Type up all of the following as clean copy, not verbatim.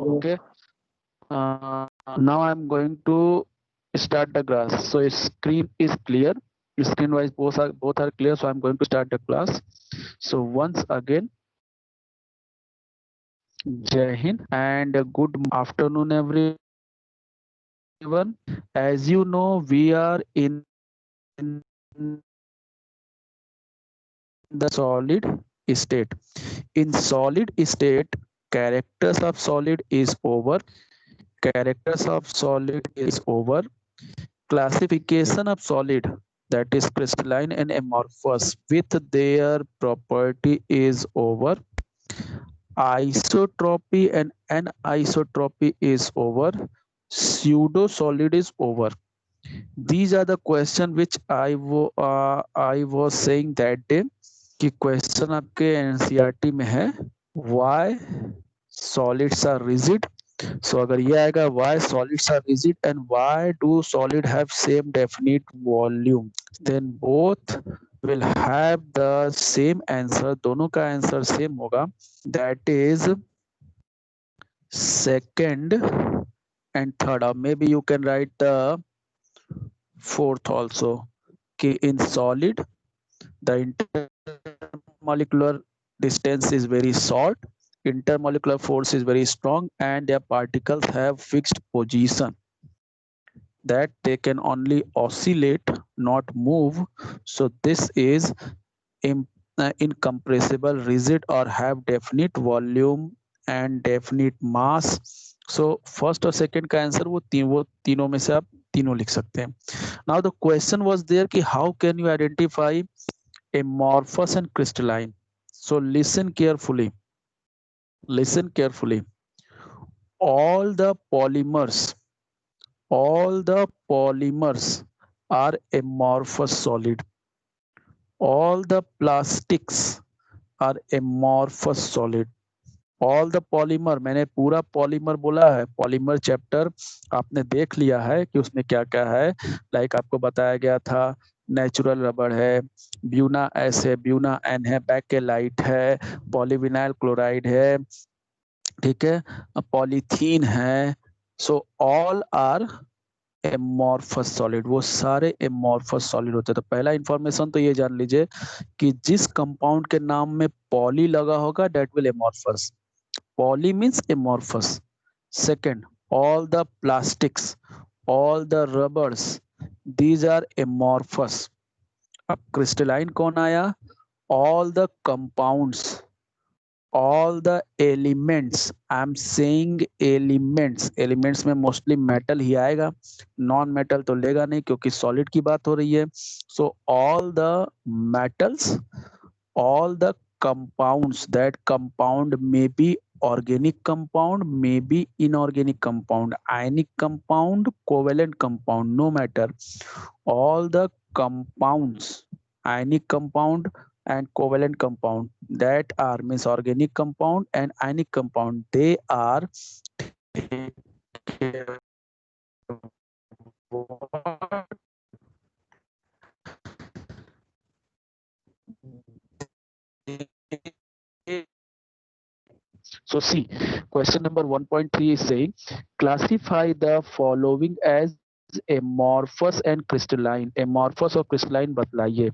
Okay. Now I'm going to start the class. So screen is clear. Screen wise both are clear. So I'm going to start the class. So once again, Jai Hind and good afternoon everyone. As you know, we are in the solid state. In solid state, characters of solid is over. Characters of solid is over. Classification of solid, that is crystalline and amorphous with their property is over. Isotropy and anisotropy is over. Pseudo solid is over. These are the question which I was saying that day कि question आपके NCERT में है why solids are rigid. So अगर ये आएगा why solids are rigid and why do solid have same definite volume, then both will have the same answer. दोनों का answer same होगा, that is second and third, or maybe you can write the fourth also. कि in solid the intermolecular distance is very short, intermolecular force is very strong, and their particles have fixed position, that they can only oscillate, not move. So this is incompressible, rigid, or have definite volume and definite mass. So first और second का answer वो तीनों में से आप तीनों लिख सकते हैं. Now the question was there कि how can you identify amorphous and crystalline? So listen carefully. Listen carefully. All the polymers, all the polymers are amorphous solid. All the plastics are amorphous solid. All the polymer, मैंने पूरा polymer बोला है. Polymer chapter आपने देख लिया है कि उसमें क्या क्या है. लाइक आपको बताया गया था नेचुरल रबड़ है, ब्यूना एस है, ब्यूना एन है, बैकेलाइट है, पॉलीविनाइल क्लोराइड है, ठीक है, पॉलीथीन है. So all are amorphous solid, वो सारे एमॉर्फस सॉलिड होते हैं. तो पहला इंफॉर्मेशन तो ये जान लीजिए कि जिस कंपाउंड के नाम में पॉली लगा होगा that will amorphous. Poly means amorphous. Second, all the plastics, all the rubbers, these are amorphous. अब crystalline कौन आया? All the compounds, all the elements. I am saying elements. Elements में mostly metal ही आएगा, non metal तो लेगा नहीं क्योंकि solid की बात हो रही है. So all the metals, all the compounds, that compound may be organic compound, may be inorganic compound, ionic compound, covalent compound, no matter. All the compounds, ionic compound and covalent compound, that are means organic compound and ionic compound, they are So see, question number 1.3 is saying, classify the following as amorphous and crystalline. Amorphous और crystalline बतलाइए.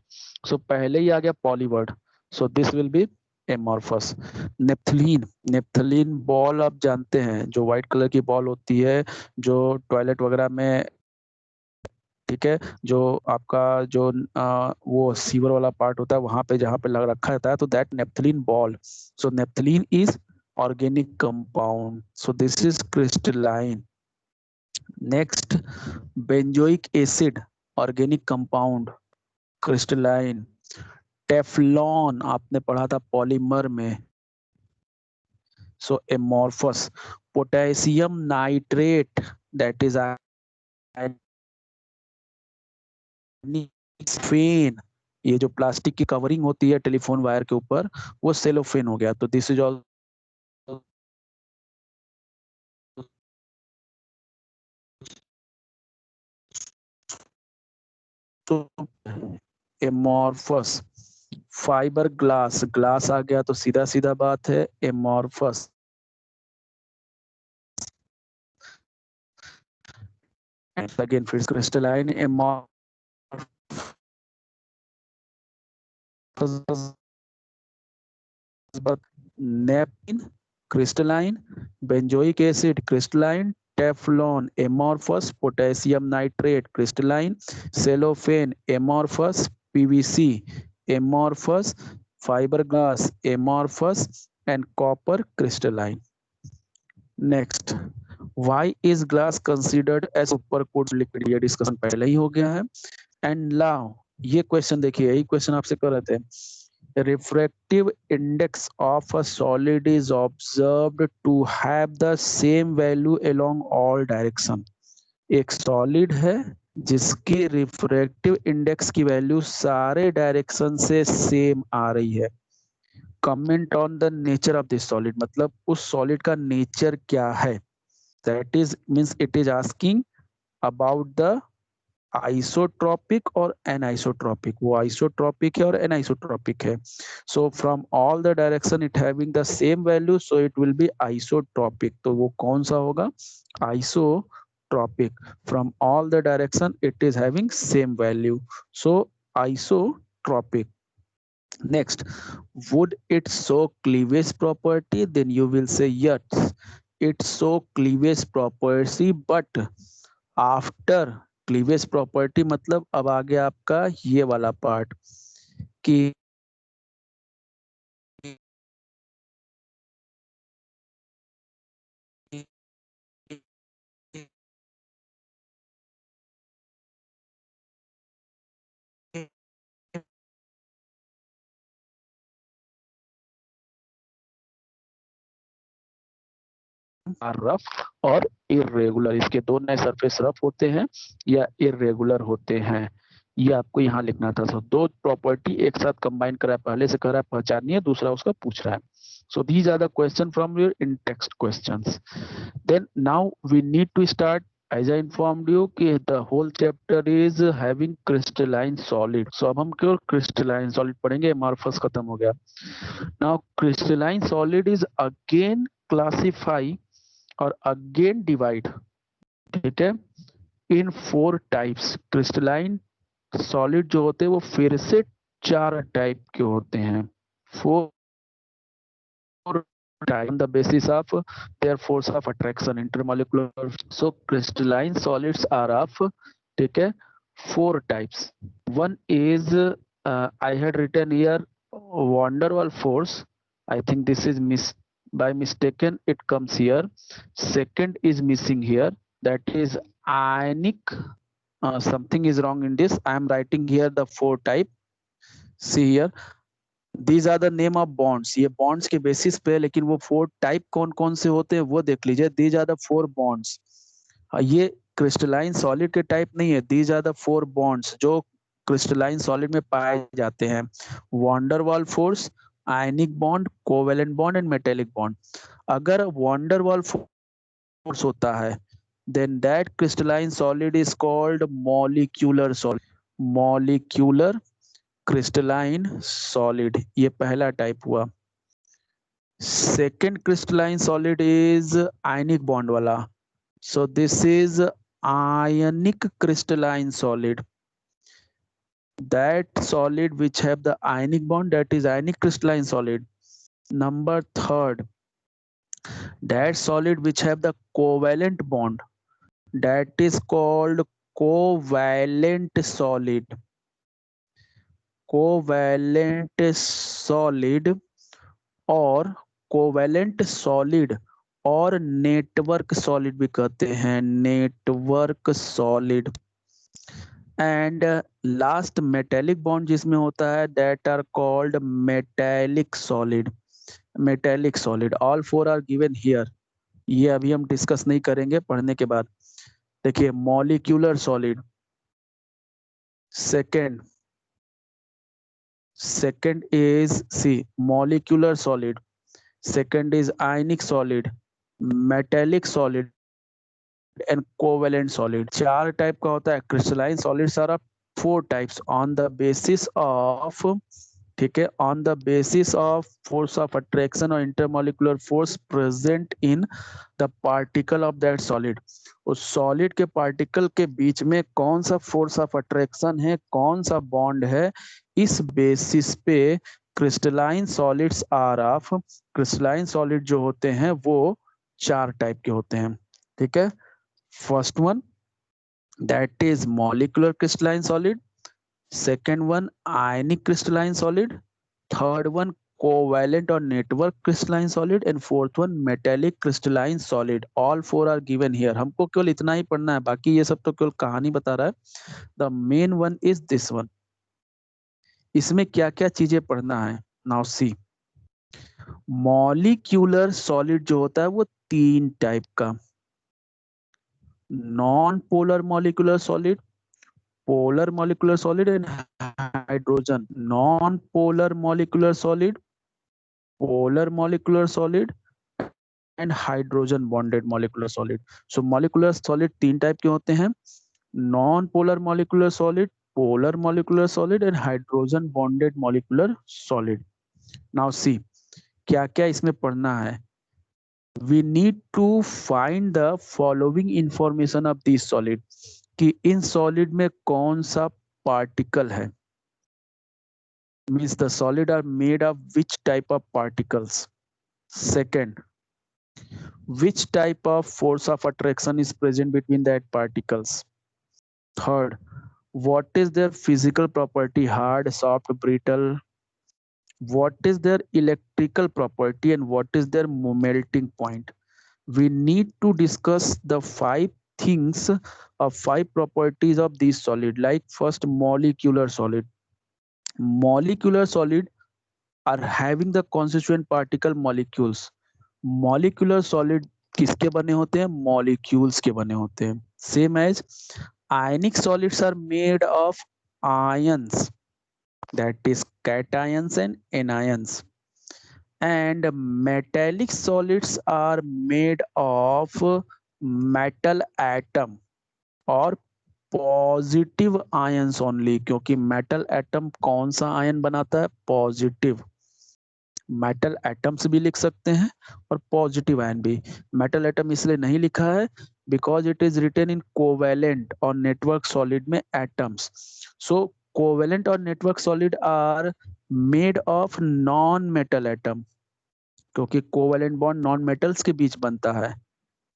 So पहले ही आ गया पॉलीवर्ड. So this will be amorphous. Naphthalene, naphthalene ball आप जानते हैं, जो white colour की ball होती है, जो टॉयलेट वगैरह में, ठीक है, जो आपका जो वो सीवर वाला पार्ट होता है वहां पे जहां पे लग रखा रहता है, तो that naphthalene ball. So naphthalene is organic compound, so this is crystalline. Next, benzoic acid, organic compound, crystalline. Teflon आपने पढ़ा था पॉलीमर में, so amorphous. Potassium nitrate, that is fen. ये जो प्लास्टिक की कवरिंग होती है टेलीफोन वायर के ऊपर, वो सेलोफेन हो गया. तो this is all amorphous. Fibre glass, glass आ गया तो सीधा सीधा बात है एमॉर्फस. again फिर crystalline amorphous naphthalene crystalline, benzoic acid crystalline, teflon amorphous, potassium nitrate crystalline, cellophane amorphous, PVC amorphous, fiberglass amorphous, and copper crystalline. Next, why is glass considered as super cooled liquid? ये discussion पहले ही हो गया है. And now ये question देखिए, यही question आपसे कर रहे थे. Refractive index of a solid is observed to have the same value along all direction. एक सॉलिड है जिसकी रिफ्रैक्टिव इंडेक्स की वैल्यू सारे डायरेक्शन से सेम आ रही है. Comment on the nature of this solid, मतलब उस सॉलिड का नेचर क्या है. That is means it is asking about the isotropic और एनआइसोट्रॉपिक. वो आइसोट्रॉपिक है और एनआइसोट्रॉपिक है. So from all the direction it having the same value, so it will B isotropic. तो वो कौन सा होगा? Isotropic. From all the direction it is having same value, so isotropic. Next, would it show cleavage property? Then you will say yes, it show cleavage property, but after cleavage property मतलब अब आ गया आपका ये वाला part कि rough और irregular, इसके दो नए सरफेस रफ होते हैं या इरेगुलर होते हैं. ये आपको यहाँ लिखना था. सो दो प्रॉपर्टी एक साथ कंबाइन करा है, पहले से कह रहा है पहचानिए, दूसरा उसका पूछ रहा है. So these are the question from your in text questions. Then now we need to start. As I informed you कि the whole chapter is having crystalline solid. So अब हम केवल crystalline solid पढ़ेंगे, amorphous खत्म हो गया. Now crystalline solid is again classify और again divide, ठीक है, इन 4 टाइप्स. क्रिस्टलाइन सॉलिड जो होते हैं वो फिर से 4 टाइप के होते हैं. 4 type on the basis of their force of attraction intermolecular. So crystalline solids are of, ठीक है, 4 types. One is I had written here van der Waals force. I think this is by mistaken it comes here. Second is missing here, that is ionic. Something is wrong in this. I am writing here the 4 type. See here, these are the name of bonds. ये bonds के basis पे, लेकिन वो 4 type कौन कौन से होते हैं वो देख लीजिए. These are the 4 bonds. ये क्रिस्टलाइन सॉलिड के टाइप नहीं है. दीज आर द 4 बॉन्ड्स जो क्रिस्टलाइन सॉलिड में पाए जाते हैं. van der Waals force, ionic bond, covalent bond and metallic bond. अगर van der Waals फोर्स होता है then that crystalline solid is called molecular solid. molecular crystalline solid, ये पहला टाइप हुआ. Second crystalline solid is ionic bond वाला. So this is ionic crystalline solid. That solid which have the ionic bond, that is ionic crystalline solid. Number third, that solid which have the covalent bond, that is called covalent solid. Covalent solid और covalent solid और network solid भी कहते हैं, network solid. And last metallic bond जिसमें होता है, that are called metallic solid. Metallic solid. All 4 are given here. ये अभी हम डिस्कस नहीं करेंगे पढ़ने के बाद. देखिए, molecular solid. second is see molecular solid, second is ionic solid, metallic solid and covalent solid. 4 type का होता है. crystalline solids are of 4 types on the basis of ठीक है, on the basis of force of attraction और intermolecular force present in the particle of that solid. उस solid के particle के बीच में कौन सा फोर्स ऑफ अट्रैक्शन है, कौन सा बॉन्ड है, इस बेसिस पे crystalline solids are of, crystalline solid जो होते हैं वो 4 टाइप के होते हैं। ठीक है, first one that is molecular crystalline solid, second one ionic crystalline solid, third one covalent or network crystalline solid, and fourth one metallic crystalline solid. All four are given here. हमको केवल इतना ही पढ़ना है, बाकी ये सब तो केवल कहानी बता रहा है। The main one is this one. इसमें क्या क्या चीजें पढ़ना है, now see. मॉलिक्यूलर सॉलिड जो होता है वो 3 टाइप का, non polar molecular solid, polar molecular solid and hydrogen, non-polar molecular solid, polar molecular solid and hydrogen bonded molecular solid. So molecular solid 3 type के होते हैं, non-polar molecular solid, polar molecular solid and hydrogen bonded molecular solid. Now see क्या क्या इसमें पढ़ना है। We need to find the following information of this solid, कि in solid में कौन सा पार्टिकल है, means the solid are made of which type of particles. Second, which type of force of attraction is present between that particles. Third, what is their physical property, hard, soft, brittle, what is their electrical property, and what is their melting point. We need to discuss the 5 things of 5 properties of this solid. Like first, molecular solid. Molecular solid are having the constituent particle molecules. Molecular solid किसके बने होते हैं, molecules के बने होते हैं। Same as ionic solids are made of ions, that is cations and anions, and metallic solids are made of metal atom और positive ions only, क्योंकि मेटल एटम कौन सा आयन बनाता है, पॉजिटिव। मेटल एटम्स भी लिख सकते हैं और पॉजिटिव आयन भी। मेटल एटम इसलिए नहीं लिखा है because it is written in covalent और नेटवर्क सॉलिड में एटम्स। सो कोवेलेंट और network solid are made of non metal atom, क्योंकि कोवेलेंट बॉन्ड नॉन मेटल्स के बीच बनता है।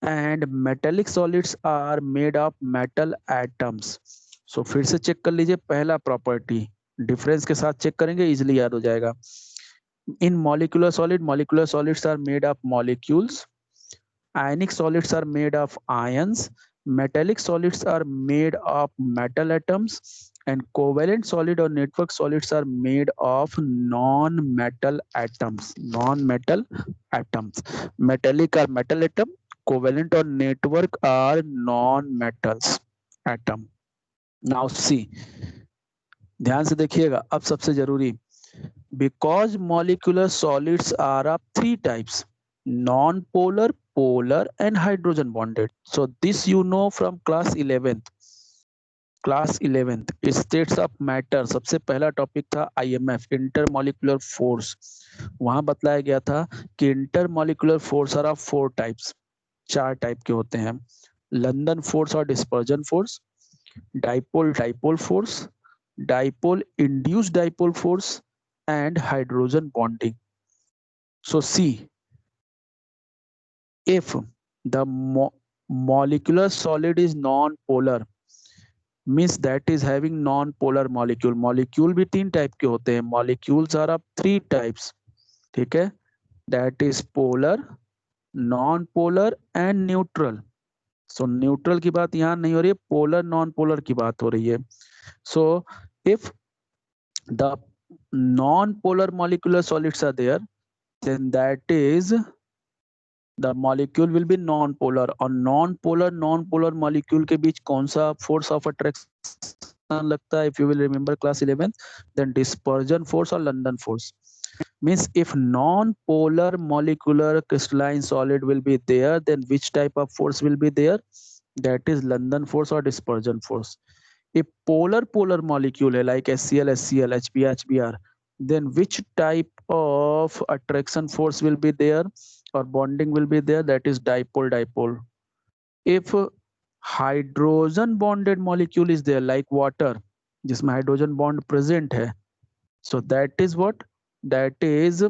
And metallic solids are made of metal atoms. So फिर से चेक कर लीजिए, पहला प्रॉपर्टी डिफरेंस के साथ चेक करेंगे, इजिली याद हो जाएगा। इन molecular solids are made of molecules, ionic solids are made of ions, metallic solids are made of metal atoms, and covalent solid or network solids are made of non-metal atoms. Non-metal atoms. Metallic are metal atom, covalent or network are non-metals atom. Now see, ध्यान से देखिएगा, अब सबसे जरूरी, because molecular solids are of 3 types, non-polar, polar and hydrogen bonded. So this you know from class 11th. Class 11th states of matter, सबसे पहला topic था IMF, intermolecular force. वहां बतलाया गया था कि intermolecular force are of 4 types, 4 type के होते हैं, लंदन फोर्स और dispersion force, dipole dipole force, dipole induced dipole force and hydrogen bonding. So see, if the molecular solid is non-polar, means that is having non-polar molecule. Molecule भी 3 type के होते हैं, molecules are of 3 types, ठीक है, that is polar, non-polar and neutral. So neutral की बात यहाँ नहीं हो रही है, polar non-polar की बात हो रही है। So if the non-polar molecular solids are there, then that is the molecule will be non-polar, और non-polar molecule के बीच कौन सा force of attraction लगता है, if you will remember class 11, then dispersion force or London force. Means if non-polar molecular crystalline solid will be there, then which type of force will be there, that is London force or dispersion force. If polar molecule है like HCl, HCl, HBr, HBr, then which type of attraction force will be there or bonding will be there? That is dipole dipole. If hydrogen bonded molecule is there like water जिसमें hydrogen bond present है, so that is what, that is,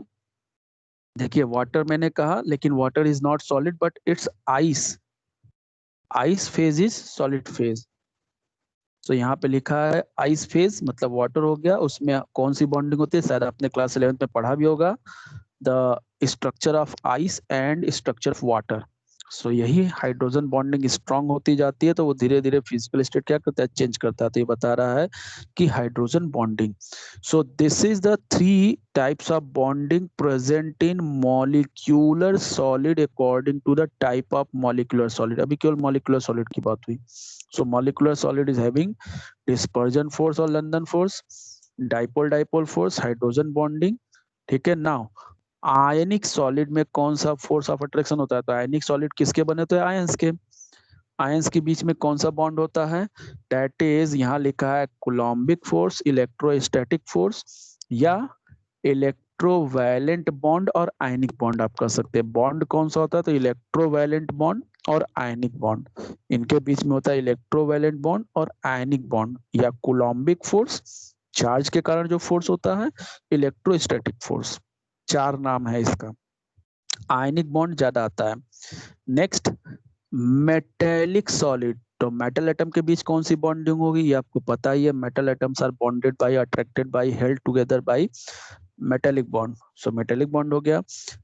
देखिए water मैंने कहा लेकिन water is not solid but it's ice, ice phase is solid phase. तो यहाँ पे लिखा है आइस फेज मतलब वाटर हो गया, उसमें कौन सी बॉन्डिंग होती है, शायद आपने क्लास 11th में पढ़ा भी होगा, the structure of ice and structure of water. So यही हाइड्रोजन बॉन्डिंग स्ट्रांग होती जाती है तो वो धीरे धीरे फिजिकल स्टेट क्या करता है, चेंज करता है। तो ये बता रहा है कि hydrogen bonding. So this is the three types of bonding present in molecular solid according to the type of molecular solid. अभी केवल मॉलिक्यूलर सॉलिड की बात हुई। So molecular solid is having dispersion force और London force, dipole dipole force, hydrogen bonding. ठीक है। Now आयनिक solid में कौन सा फोर्स ऑफ अट्रैक्शन होता है? तो आयनिक सॉलिड किसके बने होते हैं? आयंस के। आयंस के बीच में कौन सा बॉन्ड होता है? दैट इज, यहाँ लिखा है कूलम्बिक फोर्स, इलेक्ट्रोस्टैटिक फोर्स या इलेक्ट्रोवैलेंट बॉन्ड और आयनिक बॉन्ड आप कह सकते हैं। बॉन्ड कौन सा होता है? तो इलेक्ट्रोवैलेंट बॉन्ड और आयनिक बॉन्ड, इनके बीच में होता है इलेक्ट्रोवैलेंट बॉन्ड और आयनिक बॉन्ड या कूलम्बिक फोर्स, चार्ज के कारण जो फोर्स होता है, इलेक्ट्रोस्टैटिक फोर्स, चार नाम है इसका। आयनिक बॉन्ड ज्यादा आता है। नेक्स्ट मेटेलिक सॉलिड, तो मेटल एटम के बीच कौन सी बॉन्डिंग होगी? ये आपको पता ही है, metal atoms are bonded by, attracted by, held together by metallic bond. So metallic bond हो गया।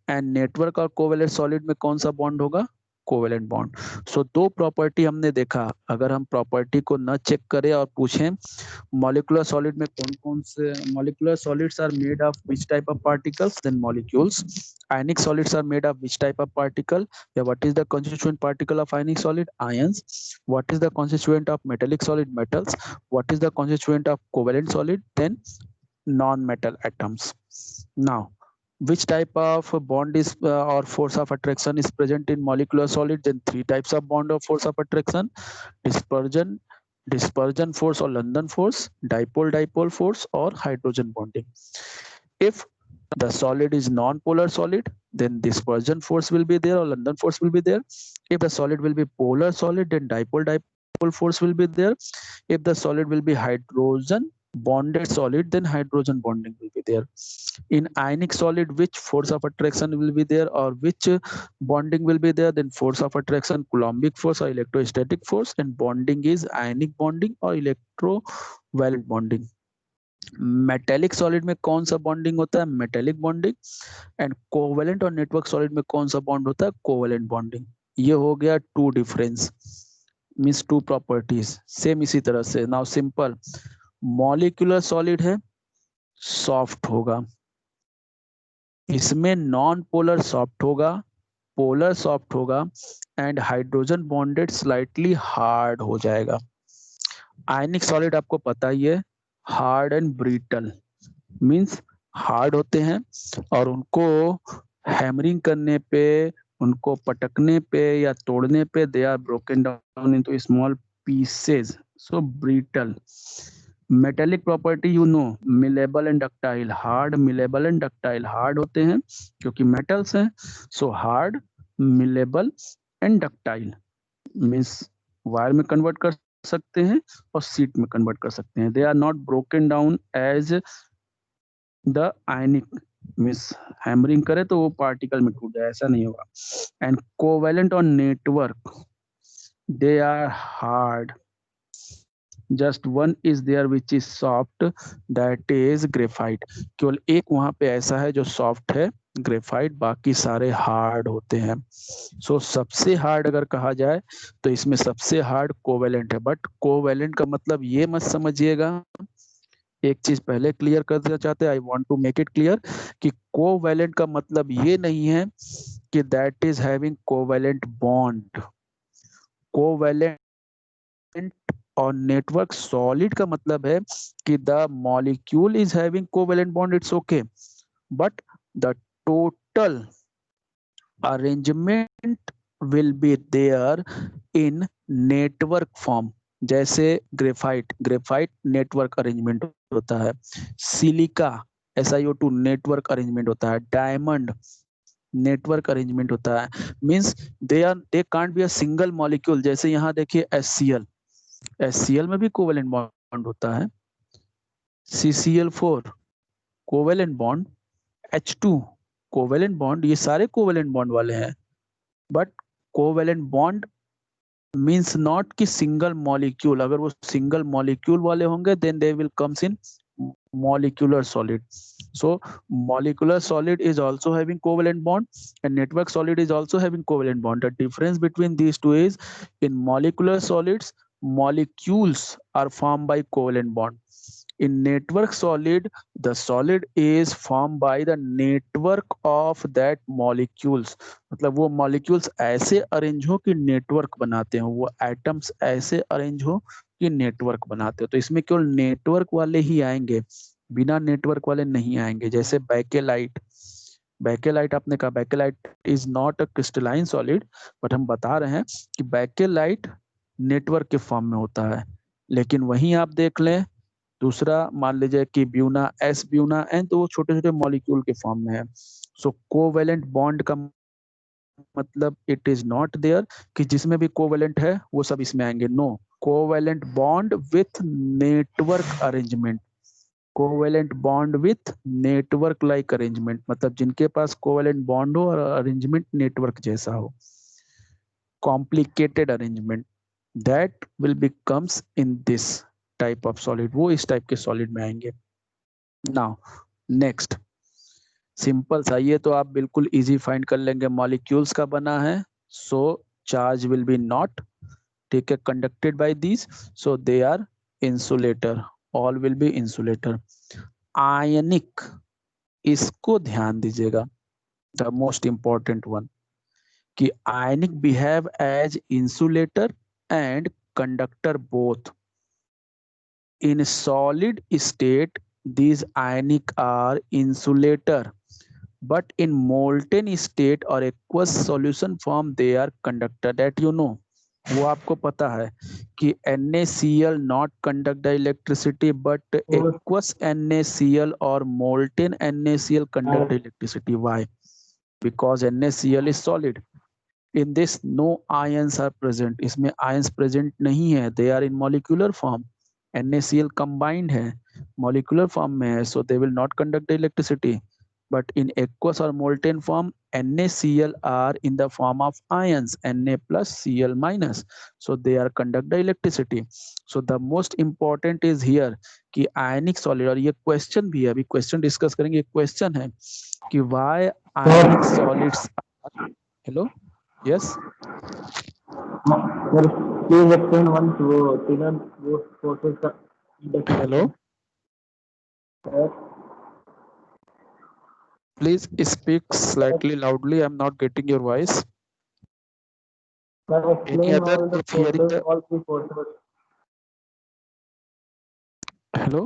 एंड नेटवर्क और कोवेलेंट सॉलिड में कौन सा बॉन्ड होगा? Covalent bond. सो दो प्रॉपर्टी हमने देखा, अगर हम प्रॉपर्टी को न चेक करें और पूछें molecular solid में कौन कौन से molecular solids are made of which type of particles, then molecules. Ionic solids are made of which type of particle? Yeah, what is the constituent particle of ionic solid? Ions. What is the constituent of metallic solid? Metals. What is the constituent of covalent solid? Then non-metal atoms. Now which type of bond is or force of attraction is present in molecular solid? Then three types of bond or force of attraction: dispersion, dispersion force or London force, dipole dipole force, or hydrogen bonding. If the solid is non-polar solid, then dispersion force will be there or London force will be there. If the solid will be polar solid, then dipole dipole force will be there. If the solid will be hydrogen bonded solid, then hydrogen bonding will be there. In ionic solid, which force of attraction will be there or which bonding will be there? Then force of attraction, coulombic force or electrostatic force, and bonding is ionic bonding or electrovalent bonding. Metallic solid में कौन सा bonding होता है? Metallic bonding. And covalent और network solid में कौन सा bond होता है? Covalent bonding. ये हो गया two difference, means two properties. Same इसी तरह से नाउ सिंपल, मॉलिक्यूलर सॉलिड है, सॉफ्ट होगा, इसमें नॉन पोलर सॉफ्ट होगा, पोलर सॉफ्ट होगा, and hydrogen bonded slightly hard हो जाएगा। आयनिक सॉलिड आपको पता ही है, hard and brittle, means hard होते हैं और उनको हैमरिंग करने पे, उनको पटकने पे या तोड़ने पे they are broken down into small pieces, so brittle. Metallic property you know, malleable and ductile, hard, malleable and ductile, hard होते हैं क्योंकि मेटल्स हैं, so hard, malleable and ductile, means wire में कन्वर्ट कर सकते हैं और सीट में कन्वर्ट कर सकते हैं। They are not broken down as the ionic, means hammering करे तो वो पार्टिकल में टूट जाए, ऐसा नहीं होगा। एंड कोवेलेंट और network, they are hard, just one is there which is soft, that is graphite. केवल एक वहां पे ऐसा है जो सॉफ्ट है, ग्रेफाइट, बाकी सारे हार्ड होते हैं। सो सबसे हार्ड अगर कहा जाए तो इसमें सबसे हार्ड कोवेलेंट है। बट कोवेलेंट का मतलब ये मत समझिएगा, एक चीज पहले क्लियर कर देना चाहते हैं, I want to make it clear कि कोवेलेंट का मतलब ये नहीं है कि that is having covalent bond. Covalent और नेटवर्क सॉलिड का मतलब है कि the molecule is having covalent bond, it's okay, but the total arrangement will be there in network form. जैसे ग्रेफाइट, ग्रेफाइट नेटवर्क अरेंजमेंट होता है, सिलिका SiO2 नेटवर्क अरेंजमेंट होता है, डायमंड नेटवर्क अरेंजमेंट होता है, means they can't be a single molecule. जैसे यहाँ देखिए HCl में भी कोवेलेंट बॉन्ड होता है, CCl4 covalent bond, H2 covalent bond, ये सारे कोवेलेंट बॉन्ड वाले हैं। But covalent bond means not कि सिंगल मॉलिक्यूल, अगर वो सिंगल मॉलिक्यूल वाले होंगे then they will comes in molecular solid. So molecular solid is also having covalent bond and network solid is also having covalent bond. The difference between these two is in molecular solids molecules are formed by covalent bond. In network solid the solid is formed by the network of that molecules. मतलब वो molecules ऐसे arrange हो कि network बनाते हो, वो atoms ऐसे arrange हो कि नेटवर्क बनाते हो। तो इसमें केवल नेटवर्क वाले ही आएंगे, बिना नेटवर्क वाले नहीं आएंगे। जैसे बैकेलाइट, बैकेलाइट आपने कहा Bakelite is not a crystalline solid, but हम बता रहे हैं कि बैकेलाइट नेटवर्क के फॉर्म में होता है। लेकिन वहीं आप देख लें दूसरा, मान लीजिए कि ब्यूना एस ब्यूना एन, तो वो छोटे छोटे मॉलिक्यूल के फॉर्म में है। सो कोवेलेंट बॉन्ड का मतलब इट इज नॉट देयर कि जिसमें भी कोवेलेंट है वो सब इसमें आएंगे, no, covalent bond with network arrangement, covalent bond with network like arrangement, मतलब जिनके पास कोवेलेंट बॉन्ड हो और अरेंजमेंट नेटवर्क जैसा हो, complicated arrangement, that will becomes in this type of solid, वो इस टाइप के सॉलिड में आएंगे। नाउ नेक्स्ट सिंपल सा, ये तो आप बिल्कुल इजी फाइंड कर लेंगे, मॉलिक्यूल्स का बना है, so charge will be not, ठीक है, conducted by these, so they are insulator, all will be insulator. Ionic, इसको ध्यान दीजिएगा, द मोस्ट इंपॉर्टेंट वन, कि ionic behave as insulator and conductor both. In solid state, these ionic are insulator, but in molten state or aqueous solution form, they are conductor. That you know, वो आपको पता है कि NaCl not conduct the electricity, but aqueous NaCl or molten NaCl conduct the electricity. Why? Because NaCl is solid. In this no ions are present, इसमें ions present नहीं है, they are in molecular form. NaCl combined है, molecular form में है, so they will not conduct the electricity. But in aqueous or molten form, NaCl are in the form of ions, Na plus Cl minus, so they are conduct the electricity. So the most important is here कि ionic solid, और ये question भी है, अभी question discuss करेंगे, question है कि why ionic solids are, hello, yes, sir please explain one वो तीनों वो फोर्सेस का hello, sir please speak slightly loudly, I'm not getting your voice. Any explain other all the if hearing forces the, all three forces hello,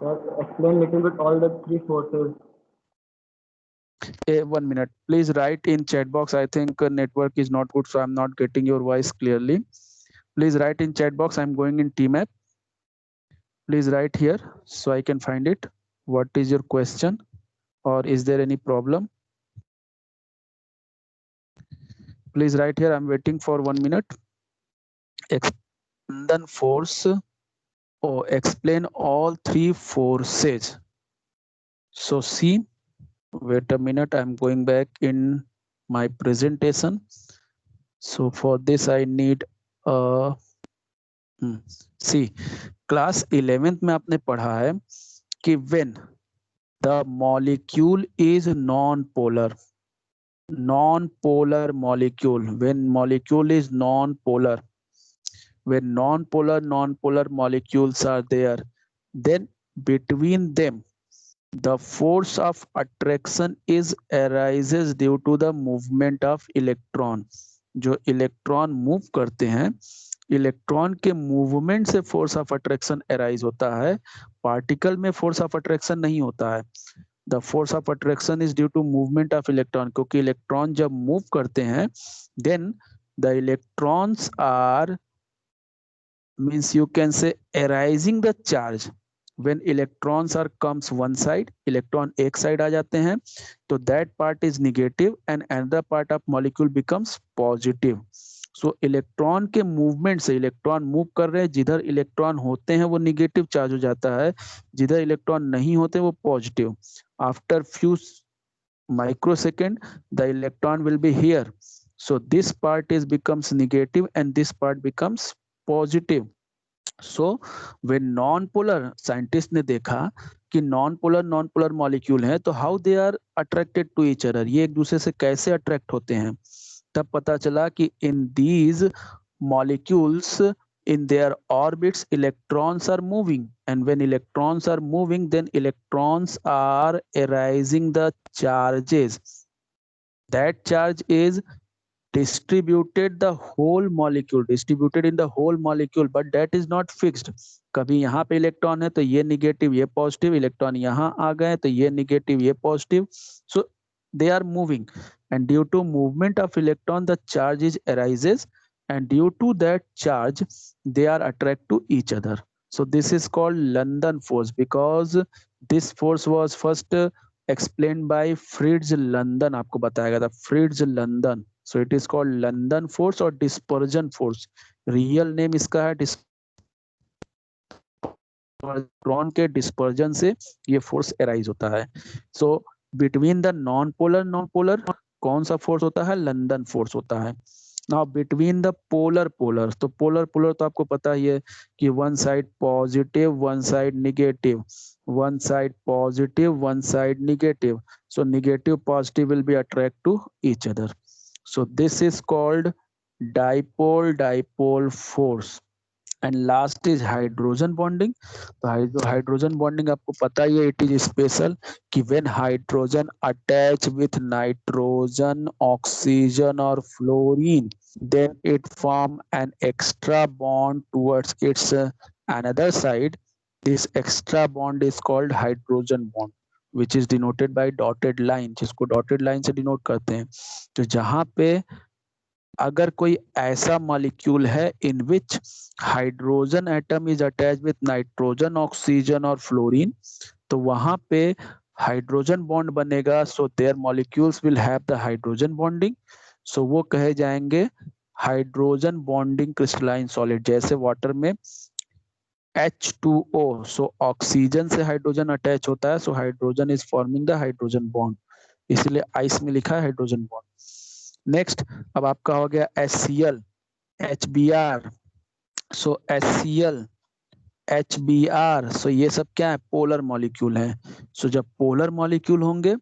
sir explain little bit all the three forces 1 minute, please write in chat box. I think network is not good, so I'm not getting your voice clearly. Please write in chat box, I'm going in Tmap. Please write here so I can find it. What is your question, or is there any problem? Please write here, I'm waiting for 1 minute. Expansion force, oh, explain all three forces. So see, wait a minute, I'm going back in my presentation. So for this I need see, class 11th में आपने पढ़ा है कि when the molecule is non-polar, non-polar molecule, when molecule is non-polar, when non-polar molecules are there, then between them the force of attraction is arises due to the movement of electron. जो electron move करते हैं, electron के movement से force of attraction arise होता है, particle में force of attraction नहीं होता है। The force of attraction is due to movement of electron, क्योंकि इलेक्ट्रॉन जब मूव करते हैं then the electrons are means you can say arising the charge, when electrons are comes one side, electron एक side आ जाते हैं, तो that part is negative and another part of molecule becomes positive. So electron के movement से, electron move कर रहे हैं, जिधर इलेक्ट्रॉन होते हैं वो निगेटिव चार्ज हो जाता है, जिधर इलेक्ट्रॉन नहीं होते वो positive. After few microsecond the electron will be here, so this part is becomes negative and this part becomes positive. So वे नॉन पोलर, साइंटिस्ट ने देखा कि नॉन पोलर मॉलिक्यूल है, तो how they are attracted to each other, ये एक दूसरे से कैसे अट्रैक्ट होते हैं. तब पता चला कि in these molecules in their orbits electrons are moving, and when electrons are moving then electrons are arising the charges. That charge is distributed the whole molecule, distributed in the whole molecule, but that is not fixed. कभी यहाँ पे electron है तो ये negative ये positive, electron यहाँ आ गए तो ये निगेटिव ये positive. So they are moving, and due to movement of electron the charge is arises, and due to that charge they are attract to each other. So this is called London force, because this force was first explained by Fritz London. आपको बताया गया था Fritz London. So it is called London force or dispersion force. Real name इसका है electron के dispersion से ये force arise होता है. So between the non polar कौन सा फोर्स होता है, लंदन फोर्स होता है. नाउ बिटवीन द पोलर तो पोलर तो आपको पता ही है कि one side positive one side negative, one side positive one side negative, so negative positive will be attract to each other. So this is called dipole force. And last is hydrogen bonding. तो hydrogen bonding आपको पता ही है, it is special कि when hydrogen attach with nitrogen oxygen और fluorine then it form an extra bond towards its another side. This extra bond is called hydrogen bond which is denoted by dotted line, जिसको dotted line से denote करते हैं. तो जहां पे अगर कोई ऐसा मॉलिक्यूल है in which hydrogen atom is attach with nitrogen oxygen और फ्लोरीन, तो वहां पे हाइड्रोजन बॉन्ड बनेगा. So there molecules will have the hydrogen bonding. So वो कहे जाएंगे हाइड्रोजन बॉन्डिंग क्रिस्टलाइन सॉलिड. जैसे वाटर में H2O, सो ऑक्सीजन से हाइड्रोजन अटैच होता है, so hydrogen is forming the hydrogen bond, इसलिए आइस में लिखा है हाइड्रोजन बॉन्ड. नेक्स्ट अब आपका हो गया HCl, HBr. सो HCl, HBr, सो ये सब क्या है, पोलर मॉलिक्यूल है. सो जब पोलर मॉलिक्यूल होंगे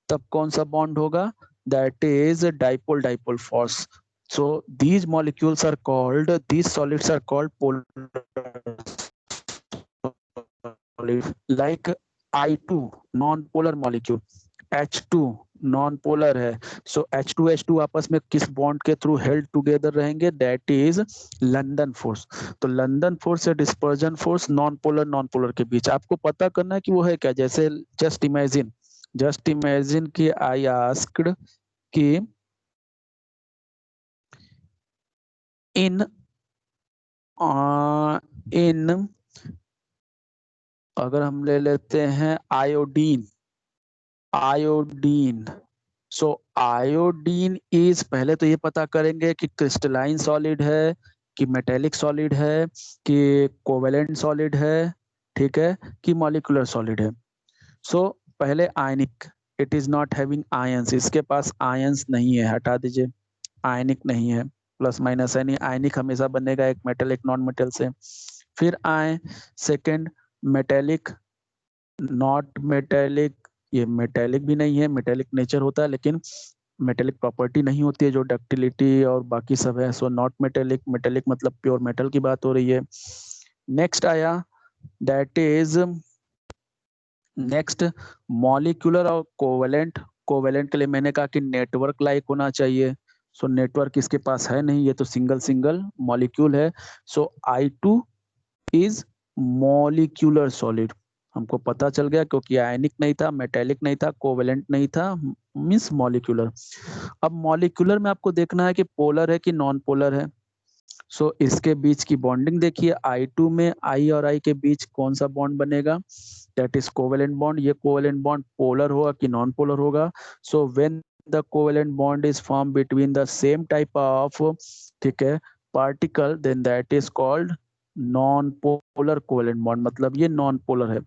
तब कौन सा बॉन्ड होगा, that is dipole force. So these molecules are called, these solids are called polar like I2 non polar molecule, H2 non polar है. सो H2 आपस में किस बॉन्ड के थ्रू हेल्ड टुगेदर रहेंगे, दैट इज लंदन फोर्स. तो London force या dispersion force non polar के बीच आपको पता करना है कि वो है क्या. जैसे जस्ट इमेजिन कि आई आस्क्ड कि इन अगर हम ले लेते हैं आयोडीन. सो आयोडीन इज, पहले तो ये पता करेंगे कि क्रिस्टलाइन सॉलिड है कि मेटेलिक सॉलिड है कि कोवेलेंट सॉलिड है, ठीक है, कि मॉलिक्यूलर सॉलिड है. सो पहले ionic, it is not having ions, इसके पास आयंस नहीं है, हटा दीजिए, आयनिक नहीं है, प्लस माइनस है नहीं, आयनिक हमेशा बनेगा एक मेटल एक नॉन मेटल से. फिर आए सेकेंड मेटेलिक, नॉट मेटेलिक, ये मेटेलिक भी नहीं है, मेटेलिक नेचर होता है लेकिन मेटेलिक प्रॉपर्टी नहीं होती है जो डक्टिलिटी और बाकी सब है. सो नॉट मेटेलिक, मेटेलिक मतलब प्योर मेटल की बात हो रही है. नेक्स्ट आया दैट इज नेक्स्ट मॉलिक्यूलर और कोवेलेंट. कोवेलेंट के लिए मैंने कहा कि नेटवर्क लाइक होना चाहिए. सो नेटवर्क इसके पास है नहीं, ये तो सिंगल मॉलिक्यूल है. सो I2 इज मॉलिक्यूलर सॉलिड. हमको पता चल गया क्योंकि आयनिक नहीं था, मेटेलिक नहीं था, कोवेलेंट नहीं था, मींस मॉलिक्यूलर. अब मॉलिक्यूलर में आपको देखना है कि पोलर है कि नॉन पोलर है. सो इसके बीच की बॉन्डिंग देखिए, I2 में I और I के बीच कौन सा बॉन्ड बनेगा, दैट इज कोवेलेंट बॉन्ड। ये कोवेलेंट बॉन्ड पोलर होगा कि नॉन पोलर होगा, so when the covalent bond is form between the same type of, ठीक है, particle, then that is called non polar covalent bond, मतलब ये non polar है।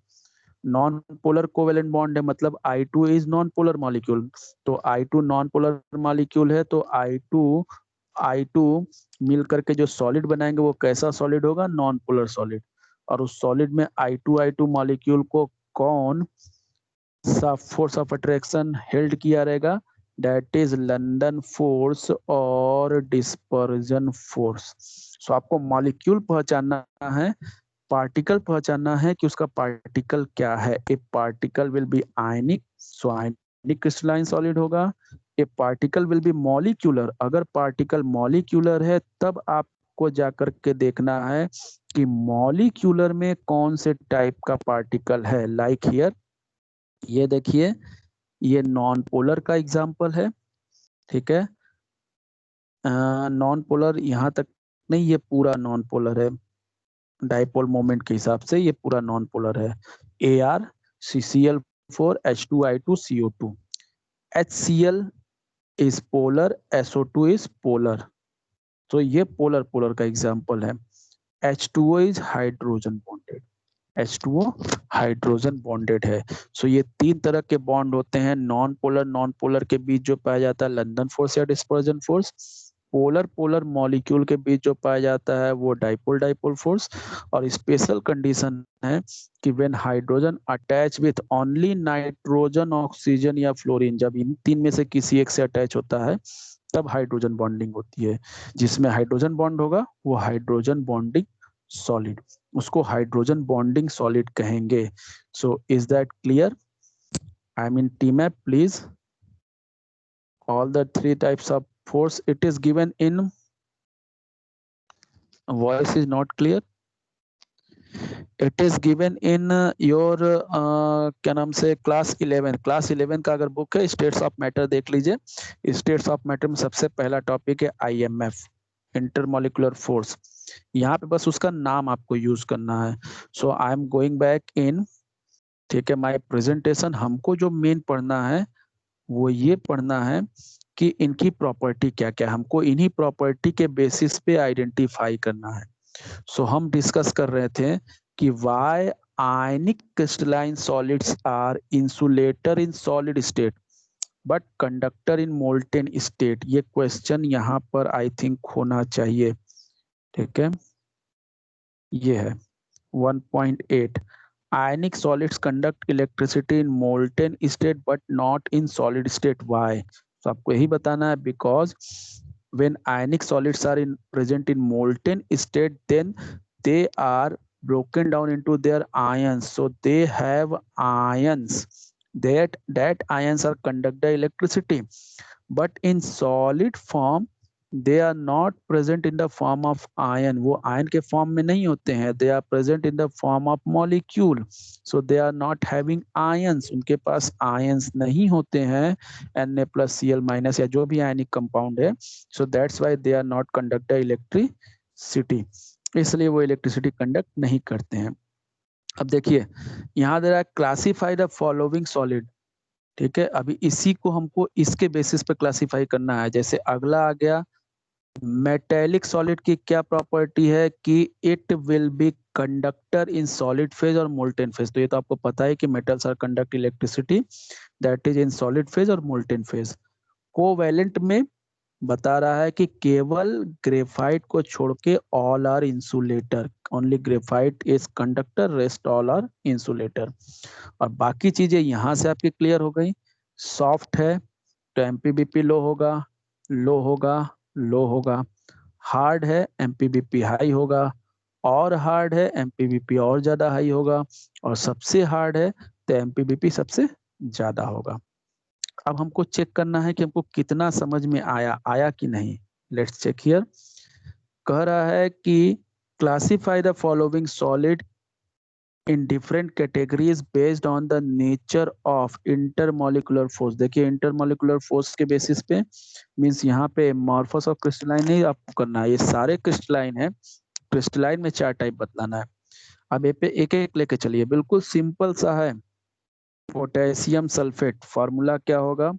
Non polar covalent bond है मतलब I2 is non polar molecule, तो I2 non polar molecule है, तो I2 मिल करके जो सॉलिड बनाएंगे वो कैसा सॉलिड होगा, नॉन पोलर सॉलिड। और उस सॉलिड में I2 मॉलिक्यूल को कौन सा फोर्स ऑफ अट्रैक्शन हेल्ड किया रहेगा, दैट इज लंदन फोर्स और डिस्पर्जन फोर्स। सो आपको मॉलिक्यूल पहचानना है, पार्टिकल पहचानना है कि उसका पार्टिकल क्या है। A particle will be ionic, so ionic crystalline solid होगा। A particle will be molecular, अगर पार्टिकल मॉलिक्यूलर है तब आपको जाकर के देखना है कि मॉलिक्यूलर में कौन से टाइप का पार्टिकल है। लाइक हियर, ये देखिए, ये नॉन पोलर का एग्जांपल है, ठीक है। नॉन पोलर यहाँ तक नहीं, ये पूरा नॉन पोलर है, डाइपोल मोमेंट के हिसाब से ये पूरा नॉन पोलर है। ArCCl4H2I2CO2, HCl is polar, SO2 is polar, तो ये पोलर पोलर का एग्जांपल है। H2O is hydrogen bonded, H2O hydrogen bonded है। सो ये तीन तरह के बॉन्ड होते हैं, नॉन पोलर के बीच जो पाया जाता है लंदन फोर्स या डिस्पर्जन फोर्स, पोलर मॉलिक्यूल के बीच जो पाया जाता है वो डाइपोल फोर्स। और स्पेशल कंडीशन है कि when hydrogen attach with only nitrogen, oxygen या फ्लोरीन, जब इन तीन में से किसी एक से अटैच होता है तब हाइड्रोजन बॉन्डिंग होती है। जिसमें हाइड्रोजन बॉन्ड होगा वो हाइड्रोजन बॉन्डिंग सॉलिड, उसको हाइड्रोजन बॉन्डिंग सॉलिड कहेंगे। So is that clear? I mean Tmap, please. All the three types of force, it is given in, voice is not clear, it is given in your क्या नाम से class 11 का अगर book है states of matter देख लीजिए। States of matter में सबसे पहला टॉपिक है IMF, इंटरमोलिकुलर फोर्स। यहाँ पे बस उसका नाम आपको यूज करना है। So I am going back in, ठीक है, माय प्रेजेंटेशन। हमको जो मेन पढ़ना है वो ये पढ़ना है कि इनकी प्रॉपर्टी क्या क्या, हमको इन्हीं प्रॉपर्टी के बेसिस पे आइडेंटिफाई करना है। सो हम डिस्कस कर रहे थे कि why ionic crystalline solids are insulator in solid state but conductor in molten state. ये क्वेश्चन यहाँ पर आई थिंक होना चाहिए, ठीक है। ये है 1.8, ionic solids conduct electricity in molten state but not in solid state. Why? तो आपको यही बताना है, because when ionic solids are present in molten state, then they are broken down into their ions, so they have ions, that ions are conduct the electricity, but in solid form they are not present in the form of ion, वो ion के form में नहीं होते हैं, they are present in the form of molecule, so they are not having ions, उनके पास ions नहीं होते हैं, Na+Cl- या जो भी ionic compound है, so that's why they are not conduct the electricity, इसलिए वो इलेक्ट्रिसिटी कंडक्ट नहीं करते हैं। अब देखिए यहाँ दे रहा है क्लासीफाई द फॉलोइंग सॉलिड, ठीक है। अभी इसी को हमको इसके बेसिस पे क्लासीफाई करना है। जैसे अगला आ गया मेटेलिक सॉलिड की क्या प्रॉपर्टी है कि it will be conductor in solid phase और मोल्टेन फेज। तो ये तो आपको पता है कि metals are conduct electricity that is in solid phase और मोल्टेन फेज। कोवैलेंट में बता रहा है कि केवल ग्रेफाइट को छोड़ के all are insulator, only graphite is conductor, rest all are insulator. और बाकी चीजें यहाँ से आपकी क्लियर हो गई। सॉफ्ट है तो एमपीबीपी लो होगा, लो होगा, लो होगा। हार्ड है एमपीबीपी हाई होगा, और हार्ड है एमपीबीपी और ज्यादा हाई होगा, और सबसे हार्ड है तो एमपीबीपी सबसे ज्यादा होगा। अब हमको चेक करना है कि हमको कितना समझ में आया कि नहीं। Let's check here. कह रहा है कि classify the following solid in different categories based on the nature of intermolecular force. देखिए इंटरमोलिकुलर फोर्स के बेसिस पे मींस यहाँ पे मॉर्फस ऑफ क्रिस्टलाइन नहीं आपको करना है, ये सारे क्रिस्टलाइन है, क्रिस्टलाइन में 4 टाइप बतलाना है। अब ये पे एक एक लेके चलिए, बिल्कुल सिंपल सा है। पोटेशियम सल्फेट फॉर्मूला क्या होगा,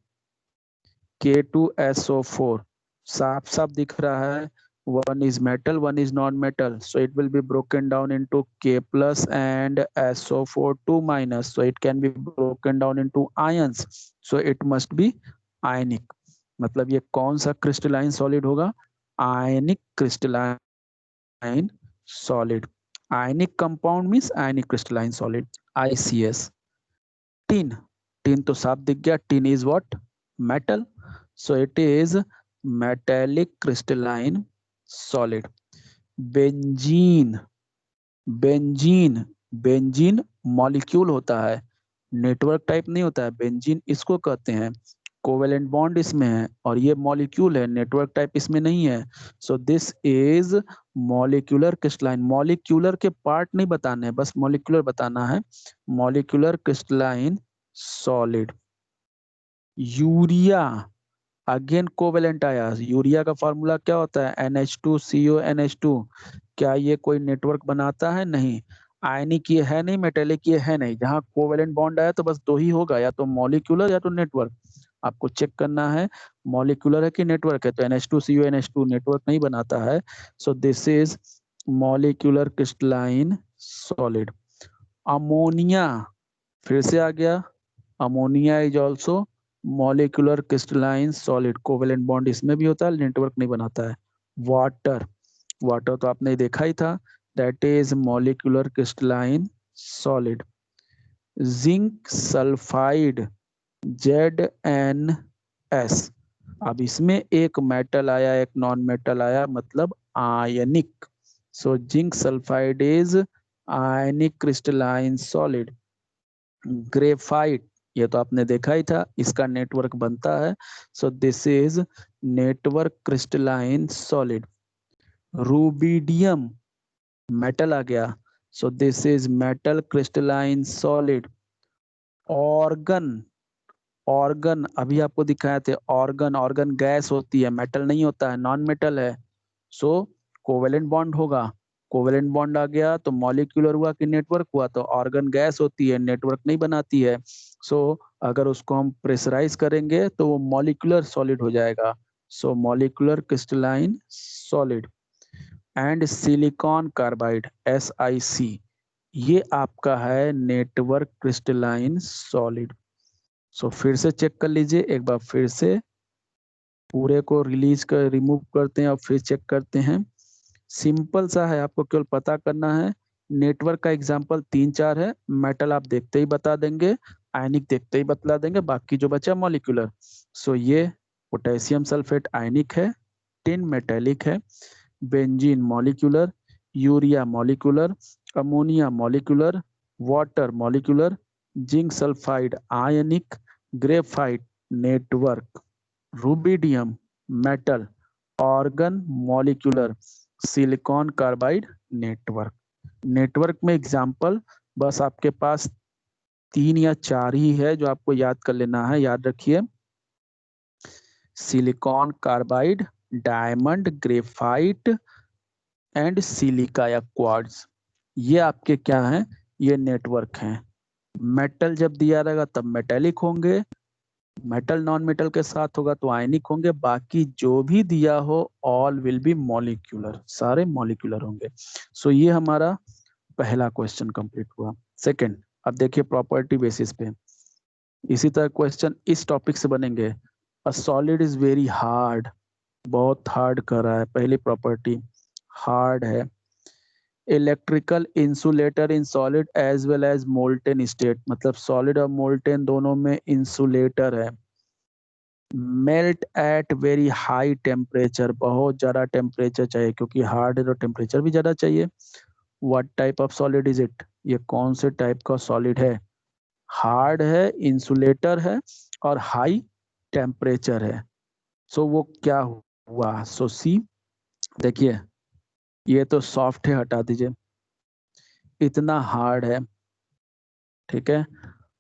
K2SO4, साफ साफ दिख रहा है, one is metal, one is non-metal, so it will be broken down into K plus and SO4 2 minus, so it can be broken down into ions, so it must be ionic। मतलब ये कौन सा crystalline solid होगा, ionic crystalline solid. Ionic compound means ionic crystalline solid, ICS। Tin, tin तो साफ दिख गया, tin is what, metal, so it is metallic crystalline solid। Benzene, benzene, benzene molecule होता है, नेटवर्क टाइप नहीं होता है, बेंजीन इसको कहते हैं, कोवेलेंट बॉन्ड इसमें है और ये मॉलिक्यूल है, नेटवर्क टाइप इसमें नहीं है। So this is molecular crystalline. Molecular के पार्ट नहीं बताने हैं, बस मॉलिक्यूलर बताना है, molecular crystalline solid. Urea, again covalent आया, यूरिया का फॉर्मूला क्या होता है, NH2CONH2। क्या ये कोई नेटवर्क बनाता है, नहीं। आयनिक ये है नहीं, मेटेलिक ये है नहीं, जहाँ कोवेलेंट बॉन्ड आया तो बस दो ही होगा, या तो मॉलिक्यूलर या तो नेटवर्क। आपको चेक करना है मॉलिक्यूलर है कि नेटवर्क है, तो NH2CONH2 नेटवर्क नहीं बनाता है। So this is molecular crystalline solid. Ammonia फिर से आ गया, ammonia is also molecular crystalline solid, covalent bond इसमें भी होता है, नेटवर्क नहीं बनाता है। वाटर, वाटर तो आपने देखा ही था, that is molecular crystalline solid. Zinc sulphide, ZnS, अब इसमें एक मेटल आया एक नॉन मेटल आया, मतलब ionic. So zinc sulphide is ionic crystalline solid. Graphite, ये तो आपने देखा ही था, इसका नेटवर्क बनता है, so this is network crystalline solid. Rubidium, metal आ गया, so this is metal crystalline solid. Argon, argon अभी आपको दिखाए थे, ऑर्गन, ऑर्गन गैस होती है, मेटल नहीं होता है, नॉन मेटल है, सो कोवेलेंट बॉन्ड होगा, कोवेलेंट बॉन्ड आ गया तो मॉलिक्यूलर हुआ कि नेटवर्क हुआ, तो ऑर्गन गैस होती है, नेटवर्क नहीं बनाती है। सो अगर उसको हम प्रेशराइज करेंगे तो वो मॉलिक्यूलर सॉलिड हो जाएगा, so molecular crystalline solid. And silicon carbide, SiC, ये आपका है नेटवर्क क्रिस्टलाइन सॉलिड। सो फिर से चेक कर लीजिए एक बार, फिर से पूरे को रिलीज कर रिमूव करते हैं और फिर चेक करते हैं। सिंपल सा है, आपको केवल पता करना है। नेटवर्क का एग्जांपल 3-4 है, मेटल आप देखते ही बता देंगे, आयनिक देखते ही बतला देंगे, बाकी जो बचा मॉलिक्यूलर। सो ये पोटेशियम सल्फेट आयनिक है, टिन मेटेलिक है, benzene molecular, urea molecular, ammonia molecular, water molecular, zinc sulphide ionic, graphite network, rubidium metal, argon molecular, silicon carbide network. Network में एग्जांपल बस आपके पास 3 या 4 ही है जो आपको याद कर लेना है, याद रखिए, silicon carbide, diamond, graphite and silica या क्वार्ट्ज, ये आपके क्या हैं, ये नेटवर्क हैं। मेटल जब दिया रहेगा तब मेटेलिक होंगे, मेटल नॉन मेटल के साथ होगा तो आयनिक होंगे, बाकी जो भी दिया हो ऑल विल बी मॉलिक्यूलर, सारे मॉलिक्यूलर होंगे। सो ये हमारा पहला क्वेश्चन कंप्लीट हुआ। सेकंड, अब देखिए प्रॉपर्टी बेसिस पे इसी तरह क्वेश्चन इस टॉपिक से बनेंगे। A solid is very hard, बहुत हार्ड कर रहा है, पहली प्रॉपर्टी हार्ड है। Electrical insulator in solid as well as molten state, मतलब सॉलिड और मोल्टेन दोनों में इंसुलेटर है। Melt at very high temperature, बहुत ज्यादा टेम्परेचर चाहिए क्योंकि हार्ड है तो टेम्परेचर भी ज्यादा चाहिए। What type of solid is it, ये कौन से टाइप का सॉलिड है, हार्ड है, इंसुलेटर है और हाई टेम्परेचर है। सो वो क्या हुआ, सो सी, देखिए ये तो सॉफ्ट है, हटा दीजिए, इतना हार्ड है, ठीक है।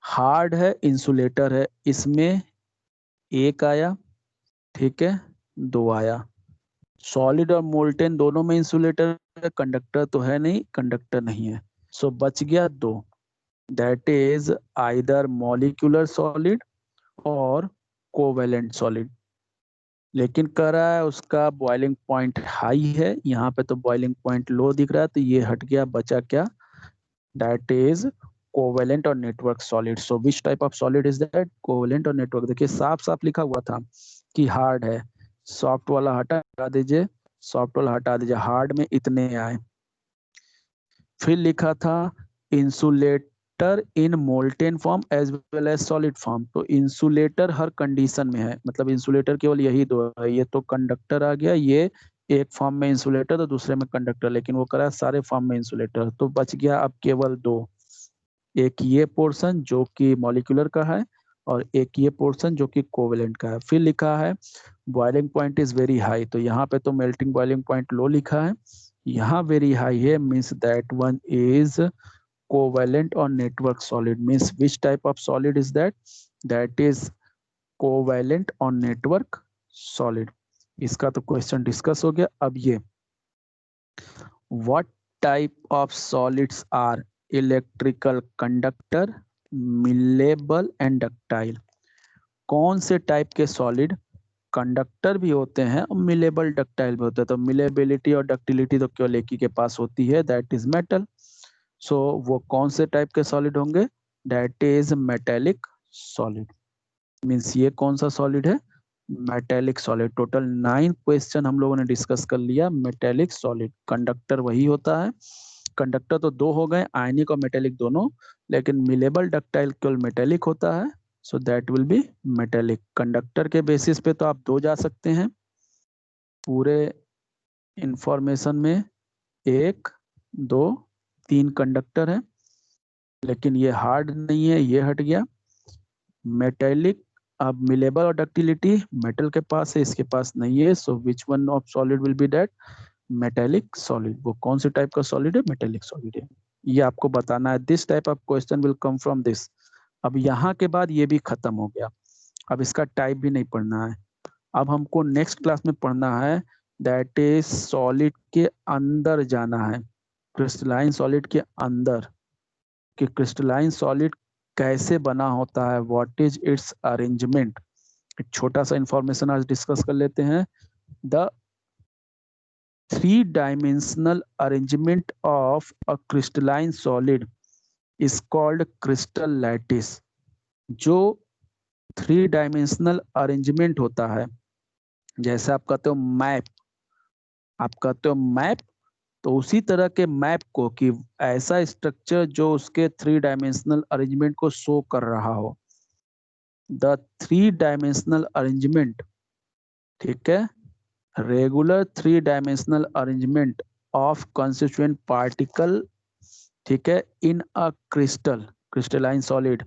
हार्ड है, इंसुलेटर है, इसमें एक आया, ठीक है, दो आया। सॉलिड और मोल्टेन दोनों में इंसुलेटर है, कंडक्टर तो है नहीं, कंडक्टर नहीं है, सो बच गया दो, that is either molecular solid और कोवेलेंट सॉलिड। लेकिन कह रहा है उसका बॉइलिंग पॉइंट हाई है, यहाँ पे तो बॉइलिंग पॉइंट लो दिख रहा है, तो ये हट गया, बचा क्या, दैट इज कोवेलेंट और network solid. So which type of solid is that, covalent और नेटवर्क। देखिए साफ साफ लिखा हुआ था कि हार्ड है, सॉफ्ट वाला हटा दीजिए, सॉफ्ट वाला हटा दीजिए, हार्ड में इतने आए। फिर लिखा था insulator in molten form as well as solid form. तो इंसुलेटर हर कंडीशन में है, मतलब इंसुलेटर केवल यही दो है, ये तो कंडक्टर आ गया, ये एक फॉर्म में इंसुलेटर तो दूसरे में कंडक्टर, लेकिन वो करा सारे फॉर्म में इंसुलेटर। तो बच गया अब केवल दो, एक ये पोर्शन जो कि मॉलिक्यूलर का है और एक ये पोर्शन जो कि कोवेलेंट का है। फिर लिखा है boiling point is very high, तो यहाँ पे तो मेल्टिंग बॉइलिंग पॉइंट लो लिखा है, यहाँ वेरी हाई है, means that one is covalent और network solid. Means which type of solid is that, that is covalent और नेटवर्क सॉलिड। इसका तो क्वेश्चन डिस्कस हो गया। अब ये what type of solids are electrical conductor, malleable and ductile. कौन से टाइप के सॉलिड कंडक्टर भी होते हैं और मिलेबल डक्टाइल भी होते हैं। तो मिलेबिलिटी और डक्टिलिटी तो केवल एक ही के पास होती है, दैट इज मेटल। सो वो कौन से टाइप के सॉलिड होंगे, that is metallic solid. Means ये कौन सा सॉलिड है, मेटेलिक सॉलिड। टोटल 9 क्वेश्चन हम लोगों ने डिस्कस कर लिया। मेटेलिक सॉलिड कंडक्टर वही होता है, कंडक्टर तो दो हो गए, आयनिक और मेटेलिक दोनों, लेकिन मिलेबल डक्टाइल केवल मेटेलिक होता है, so that will be metallic. Conductor के बेसिस पे तो आप दो जा सकते हैं, पूरे इंफॉर्मेशन में एक, दो, तीन कंडक्टर है, लेकिन ये हार्ड नहीं है, ये हट गया। मेटेलिक, अब मिलेबल और डक्टिलिटी मेटल के पास है, इसके पास नहीं है, so which one of solid will be that, metallic solid. वो कौन से टाइप का सॉलिड है, मेटेलिक सॉलिड है, ये आपको बताना है। This type of question will come from this. अब यहाँ के बाद ये भी खत्म हो गया, अब इसका टाइप भी नहीं पढ़ना है। अब हमको नेक्स्ट क्लास में पढ़ना है, दैट इज सॉलिड के अंदर जाना है, क्रिस्टलाइन सॉलिड के अंदर, कि क्रिस्टलाइन सॉलिड कैसे बना होता है, व्हाट इज इट्स अरेंजमेंट। एक छोटा सा इंफॉर्मेशन आज डिस्कस कर लेते हैं। The 3-dimensional arrangement of a crystalline solid is called crystal lattice। जो 3-dimensional arrangement होता है, जैसे आप कहते हो मैप, आप कहते हो मैप, तो उसी तरह के मैप को, कि ऐसा स्ट्रक्चर जो उसके 3-dimensional अरेंजमेंट को शो कर रहा हो, द 3-dimensional अरेंजमेंट, ठीक है, regular 3-dimensional arrangement of constituent particle, ठीक है, in a crystal, crystalline solid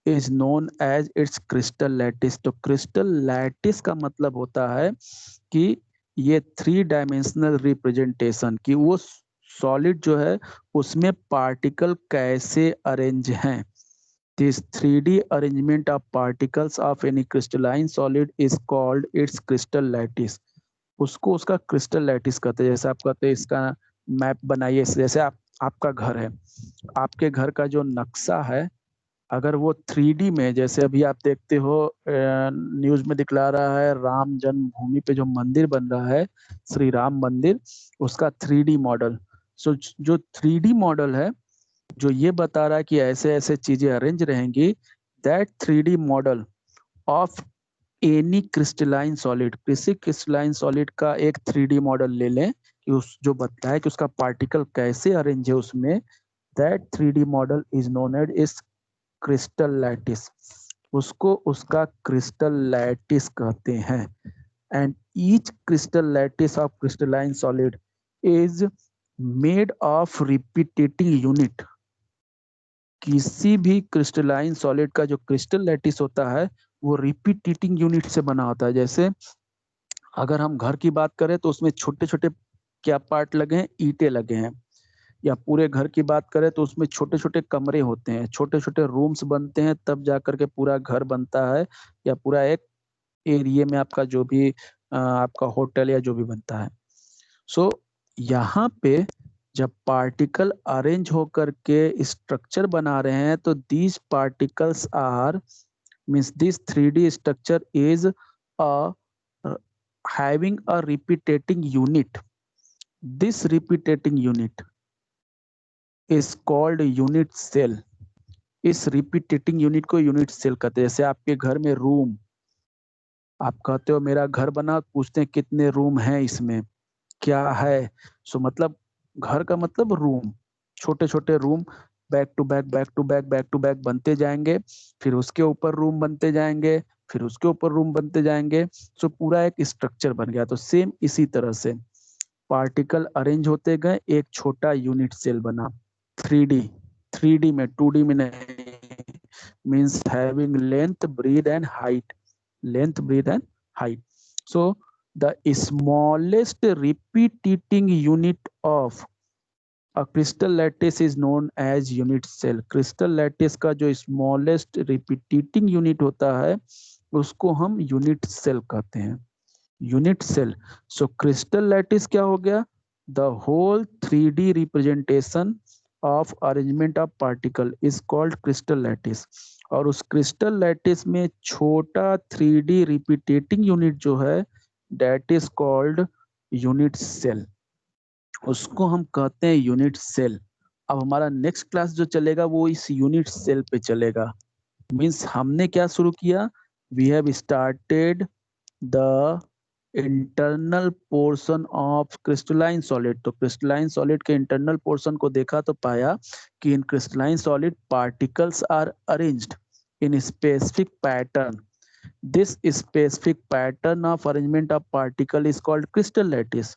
is known as its crystal lattice. तो क्रिस्टल लैटिस का मतलब होता है कि ये 3-dimensional रिप्रेजेंटेशन, कि वो सॉलिड जो है उसमें पार्टिकल कैसे अरेंज हैं। This 3D arrangement of particles of any crystalline solid is called its crystal lattice. उसको उसका क्रिस्टल लैटिस कहते हैं। जैसे आप कहते हैं इसका मैप बनाइए, जैसे आपका घर है, आपके घर का जो नक्शा है, अगर वो 3D में, जैसे अभी आप देखते हो न्यूज में दिखला रहा है राम जन्मभूमि पे जो मंदिर बन रहा है, श्री राम मंदिर, उसका 3D मॉडल। सो जो 3D मॉडल है, जो ये बता रहा है कि ऐसे ऐसे चीजें अरेंज रहेंगी, that 3D model of any crystalline solid, किसी क्रिस्टलाइन सॉलिड का एक 3D मॉडल ले लें, कि उस जो बताए कि उसका पार्टिकल कैसे अरेंज है उसमें, that 3D model is known as is crystal lattice. उसको उसका क्रिस्टल लैटिस कहते हैं। And each crystal lattice of crystalline solid is made of repeating unit. किसी भी क्रिस्टलाइन सॉलिड का जो क्रिस्टल लैटिस होता है वो रिपीटेटिंग यूनिट से बना होता है। जैसे अगर हम घर की बात करें तो उसमें छोटे छोटे क्या पार्ट लगे हैं, ईंटें लगे हैं, या पूरे घर की बात करें तो उसमें छोटे छोटे कमरे होते हैं, छोटे छोटे रूम्स बनते हैं, तब जा करके पूरा घर बनता है, या पूरा एक एरिया में आपका जो भी आपका होटल या जो भी बनता है। सो यहाँ पे जब पार्टिकल अरेंज होकर के स्ट्रक्चर बना रहे हैं तो these particles are means this 3D structure is having a repeating unit. This repeating unit is called unit cell. इस रिपीटेटिंग यूनिट को यूनिट सेल कहते हैं। जैसे आपके घर में रूम, आप कहते हो मेरा घर बना, पूछते हैं कितने रूम हैं इसमें, क्या है, सो मतलब घर का मतलब रूम, छोटे छोटे room back to back back to back back to back बनते जाएंगे, फिर उसके ऊपर रूम बनते जाएंगे, फिर उसके ऊपर रूम बनते जाएंगे, सो पूरा एक स्ट्रक्चर बन गया। तो सेम इसी तरह से पार्टिकल अरेंज होते गए, एक छोटा यूनिट सेल बना। 3D, 3D में, 2D में नहीं, means having length breadth and height, length breadth and height. So the smallest repeating unit of a crystal lattice is known as unit cell. crystal lattice का जो smallest repeating unit होता है उसको हम unit cell कहते हैं, unit cell. So crystal lattice क्या हो गया? The whole 3D representation of arrangement of particle is called crystal lattice. और उस crystal lattice में छोटा 3D repeating unit जो है that is called unit cell, उसको हम कहते हैं यूनिट सेल। अब हमारा नेक्स्ट क्लास जो चलेगा वो इस यूनिट सेल पे चलेगा। मीन्स हमने क्या शुरू किया, we have started the internal portion of crystalline solid. तो क्रिस्टलाइन सॉलिड के इंटरनल पोर्शन को देखा तो पाया कि in crystalline solid particles are arranged in specific pattern. This specific pattern of arrangement of particle is called crystal lattice.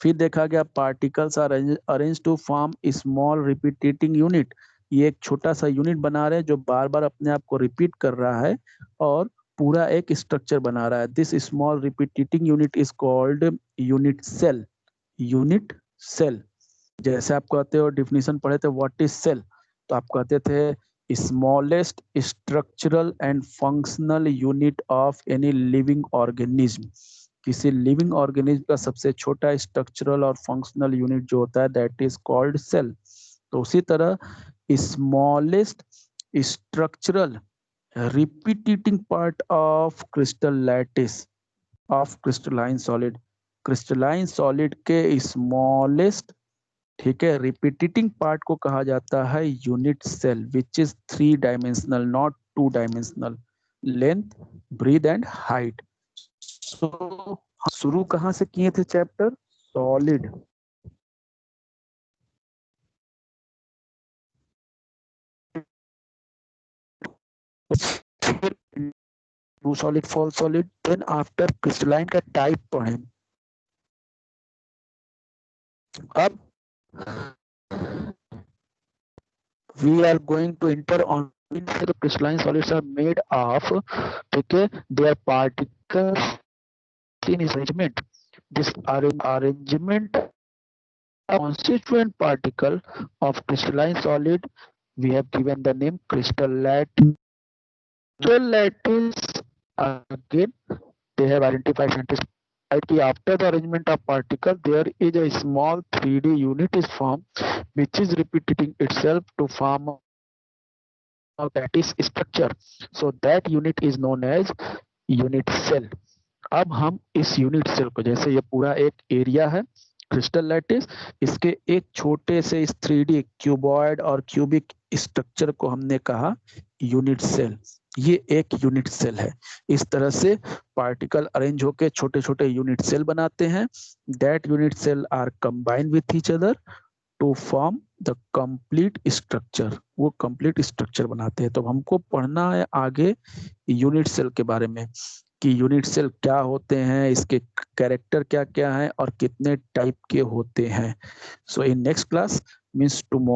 फिर देखा गया particles are arranged to form a small repeating unit. ये एक छोटा सा यूनिट बना रहे हैं जो बार बार अपने आप को रिपीट कर रहा है और पूरा एक स्ट्रक्चर बना रहा है। This small repeating unit is called unit cell. Unit cell, जैसे आप कहते हो डिफिनीशन पढ़े थे व्हाट इज सेल, तो आप कहते थे smallest structural and functional unit of any living organism। किसी लिविंग ऑर्गेनिज्म का सबसे छोटा स्ट्रक्चरल और फंक्शनल यूनिट जो होता है दैट इज कॉल्ड सेल। तो उसी तरह smallest structural repeating part of crystal lattice of crystalline solid, crystalline solid के स्मॉलेस्ट, ठीक है, रिपीटिंग पार्ट को कहा जाता है unit cell which is 3 dimensional not 2 dimensional, length breadth and height. So शुरू कहाँ से किए थे chapter, solid, true solid false solid, then after crystalline का टाइप पढ़े। अब we are going to enter on the crystalline solids are made of, okay, their particles in arrangement. This arrangement constituent particle of crystalline solid we have given the name crystal lattice. Crystal lattice, again they have identified scientists after the arrangement of particle there is a small 3D unit is formed which is repeating itself to form a lattice structure. So that unit is known as unit cell. अब हम इस unit cell को, जैसे ये पूरा एक area है crystal lattice, इसके एक छोटे से इस 3D क्यूबॉइड और क्यूबिक स्ट्रक्चर को हमने कहा यूनिट सेल। ये एक यूनिट सेल है। इस तरह से पार्टिकल अरेंज होके छोटे छोटे यूनिट सेल बनाते हैं। That unit cell are combined with each other to form the complete structure, वो कंप्लीट स्ट्रक्चर बनाते हैं। तो हमको पढ़ना है आगे यूनिट सेल के बारे में कि यूनिट सेल क्या होते हैं, इसके कैरेक्टर क्या क्या हैं और कितने टाइप के होते हैं। So in next class means tomorrow